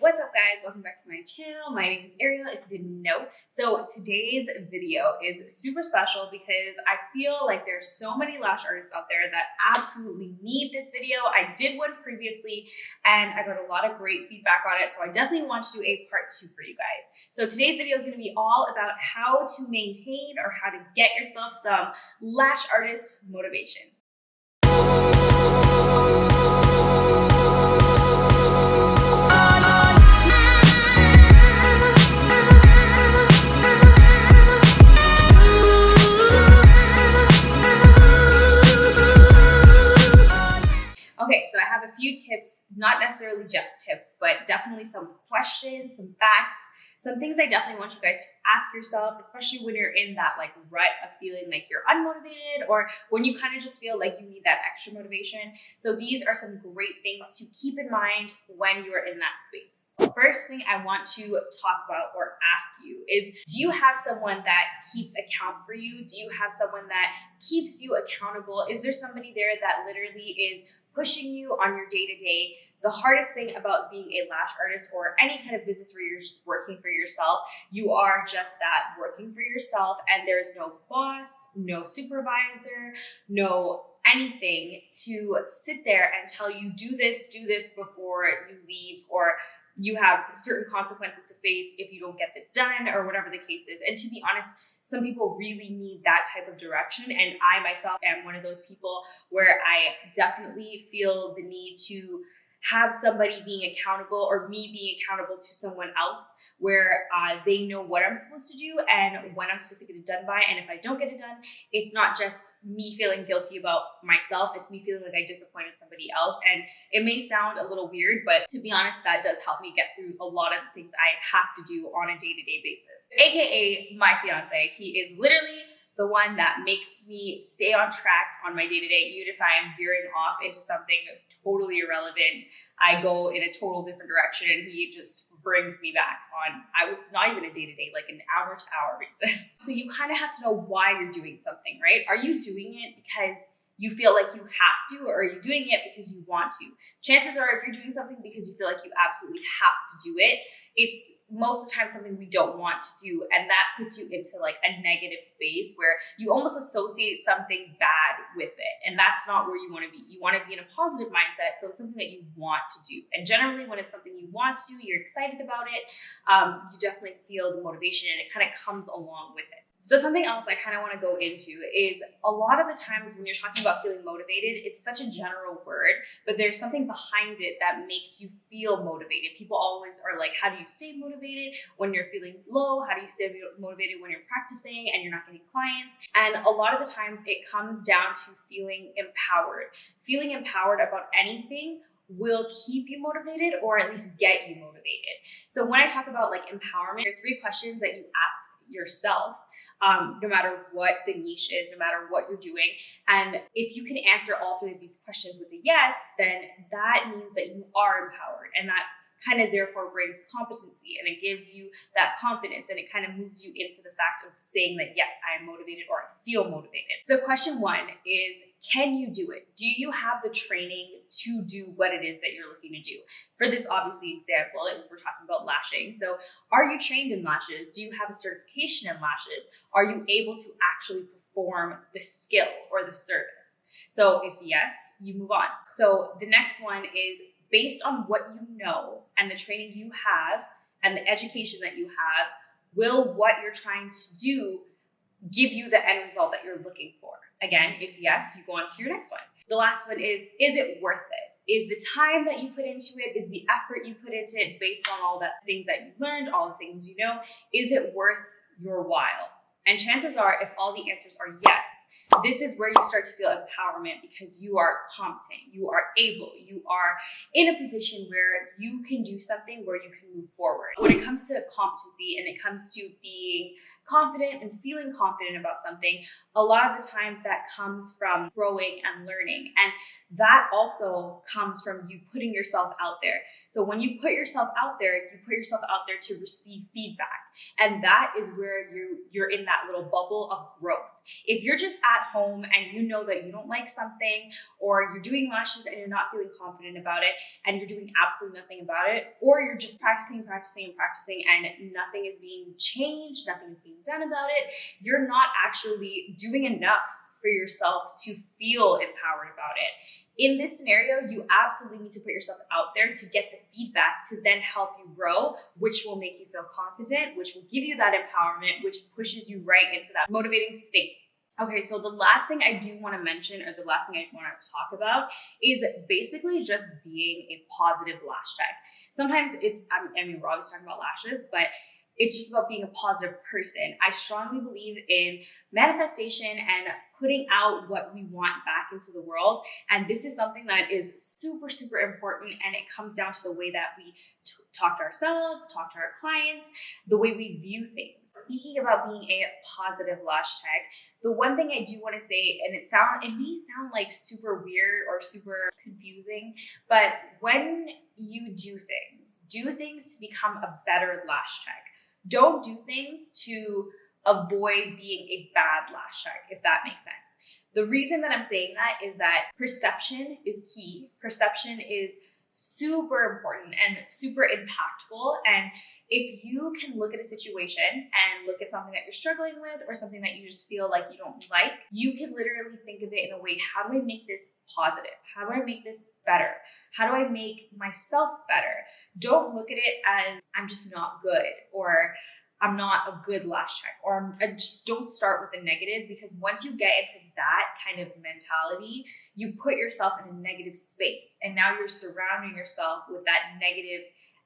What's up guys, welcome back to my channel. My name is Ariel, if you didn't know. So today's video is super special because I feel like there's so many lash artists out there that absolutely need this video. I did one previously and I got a lot of great feedback on it, so I definitely want to do a part 2 for you guys. So today's video is going to be all about how to maintain or how to get yourself some lash artist motivation. Okay, so I have a few tips, not necessarily just tips, but definitely some questions, some facts, some things I definitely want you guys to ask yourself, especially when you're in that like rut of feeling like you're unmotivated or when you kind of just feel like you need that extra motivation. So these are some great things to keep in mind when you are in that space. The first thing I want to talk about or ask you is, do you have someone that keeps account for you? Do you have someone that keeps you accountable? Is there somebody there that literally is pushing you on your day-to-day? The hardest thing about being a lash artist or any kind of business where you're just working for yourself, you are just that, working for yourself, and there's no boss, no supervisor, no anything to sit there and tell you, do this before you leave, or you have certain consequences to face if you don't get this done, or whatever the case is. And to be honest, some people really need that type of direction. And I myself am one of those people where I definitely feel the need to have somebody being accountable, or me being accountable to someone else, where they know what I'm supposed to do and when I'm supposed to get it done by. And if I don't get it done, it's not just me feeling guilty about myself, it's me feeling like I disappointed somebody else. And it may sound a little weird, but to be honest, that does help me get through a lot of the things I have to do on a day-to-day basis. AKA my fiance, he is literally the one that makes me stay on track on my day-to-day, even if I am veering off into something totally irrelevant. I go in a total different direction and he just brings me back on, not even a day-to-day, like an hour-to-hour basis. So you kind of have to know why you're doing something, right? Are you doing it because you feel like you have to, or are you doing it because you want to? Chances are, if you're doing something because you feel like you absolutely have to do it, it's most of the time something we don't want to do, and that puts you into like a negative space where you almost associate something bad with it, and that's not where you want to be. You want to be in a positive mindset, so it's something that you want to do. And generally when it's something you want to do, you're excited about it, you definitely feel the motivation and it kind of comes along with it. So something else I kind of want to go into is, a lot of the times when you're talking about feeling motivated, it's such a general word, but there's something behind it that makes you feel motivated. People always are like, how do you stay motivated when you're feeling low? How do you stay motivated when you're practicing and you're not getting clients? And a lot of the times it comes down to feeling empowered. Feeling empowered about anything will keep you motivated, or at least get you motivated. So when I talk about like empowerment, there are 3 questions that you ask yourself, no matter what the niche is, no matter what you're doing. And if you can answer all 3 of these questions with a yes, then that means that you are empowered, and that kind of therefore brings competency, and it gives you that confidence, and it kind of moves you into the fact of saying that, yes, I am motivated, or I feel motivated. So question 1 is, can you do it? Do you have the training to do what it is that you're looking to do? For this obviously example, we're talking about lashing. So are you trained in lashes? Do you have a certification in lashes? Are you able to actually perform the skill or the service? So if yes, you move on. So the next one is, based on what you know and the training you have and the education that you have, will what you're trying to do give you the end result that you're looking for? Again, if yes, you go on to your next one. The last one is it worth it? Is the time that you put into it, is the effort you put into it, based on all the things that you learned, all the things you know, is it worth your while? And chances are, if all the answers are yes, this is where you start to feel empowerment, because you are competent, you are able, you are in a position where you can do something, where you can move forward. When it comes to competency and it comes to being confident and feeling confident about something, a lot of the times that comes from growing and learning. And that also comes from you putting yourself out there. So when you put yourself out there, you put yourself out there to receive feedback. And that is where you're in that little bubble of growth. If you're just at home and you know that you don't like something, or you're doing lashes and you're not feeling confident about it, and you're doing absolutely nothing about it, or you're just practicing and nothing is being changed, nothing is being done about it, you're not actually doing enough for yourself to feel empowered about it. In this scenario, you absolutely need to put yourself out there to get the feedback to then help you grow, which will make you feel confident, which will give you that empowerment, which pushes you right into that motivating state. Okay, so the last thing I do want to mention, or the last thing I want to talk about, is basically just being a positive lash tech. Sometimes it's, I mean, we're always talking about lashes, but it's just about being a positive person. I strongly believe in manifestation and putting out what we want back into the world. And this is something that is super, super important. And it comes down to the way that we talk to ourselves, talk to our clients, the way we view things. Speaking about being a positive lash tech, the one thing I do want to say, and it may sound like super weird or super confusing, but when you do things to become a better lash tech. Don't do things to avoid being a bad lash tech, if that makes sense. The reason that I'm saying that is that perception is key. Perception is super important and super impactful. And if you can look at a situation and look at something that you're struggling with or something that you just feel like you don't like, you can literally think of it in a way, how do I make this positive? How do I make this better? How do I make myself better? Don't look at it as I'm just not good, or I'm not a good lash tech, or just don't start with a negative, because once you get into that kind of mentality, you put yourself in a negative space, and now you're surrounding yourself with that negative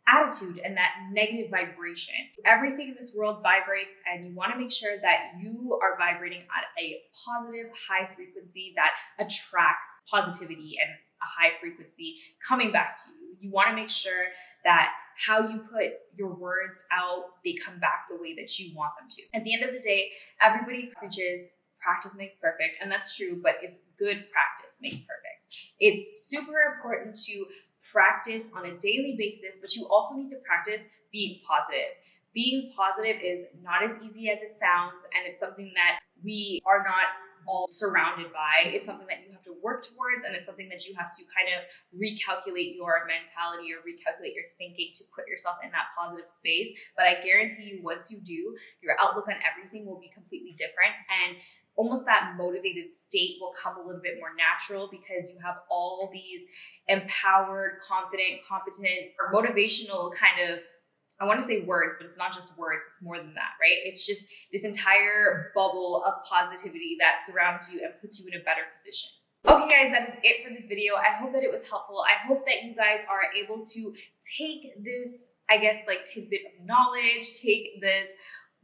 attitude and that negative vibration. Everything in this world vibrates, and you want to make sure that you are vibrating at a positive, high frequency that attracts positivity and a high frequency coming back to you. You want to make sure that how you put your words out, they come back the way that you want them to. At the end of the day, everybody preaches practice makes perfect, and that's true, but it's good practice makes perfect. It's super important to practice on a daily basis, but you also need to practice being positive. Being positive is not as easy as it sounds, and it's something that we are not all surrounded by. It's something that you have to work towards, and it's something that you have to kind of recalculate your mentality or recalculate your thinking to put yourself in that positive space. But I guarantee you, once you do, your outlook on everything will be completely different, and almost that motivated state will come a little bit more natural, because you have all these empowered, confident, competent, or motivational kind of, I want to say words, but it's not just words, it's more than that, right? It's just this entire bubble of positivity that surrounds you and puts you in a better position. Okay guys, that is it for this video. I hope that it was helpful. I hope that you guys are able to take this, I guess, like tidbit of knowledge, take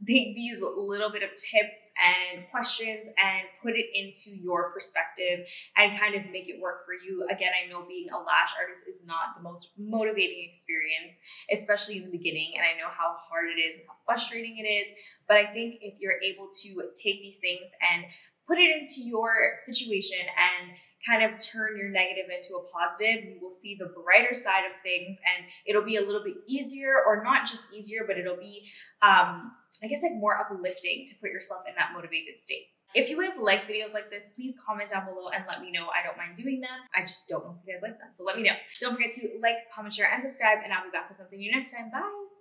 these little bit of tips and questions and put it into your perspective and kind of make it work for you. Again, I know being a lash artist is not the most motivating experience, especially in the beginning, and I know how hard it is and how frustrating it is, but I think if you're able to take these things and put it into your situation and kind of turn your negative into a positive, you will see the brighter side of things, and it'll be a little bit easier, or not just easier, but it'll be, I guess, like more uplifting to put yourself in that motivated state. If you guys like videos like this, please comment down below and let me know. I don't mind doing them. I just don't know if you guys like them, so let me know. Don't forget to like, comment, share, and subscribe, and I'll be back with something new next time. Bye!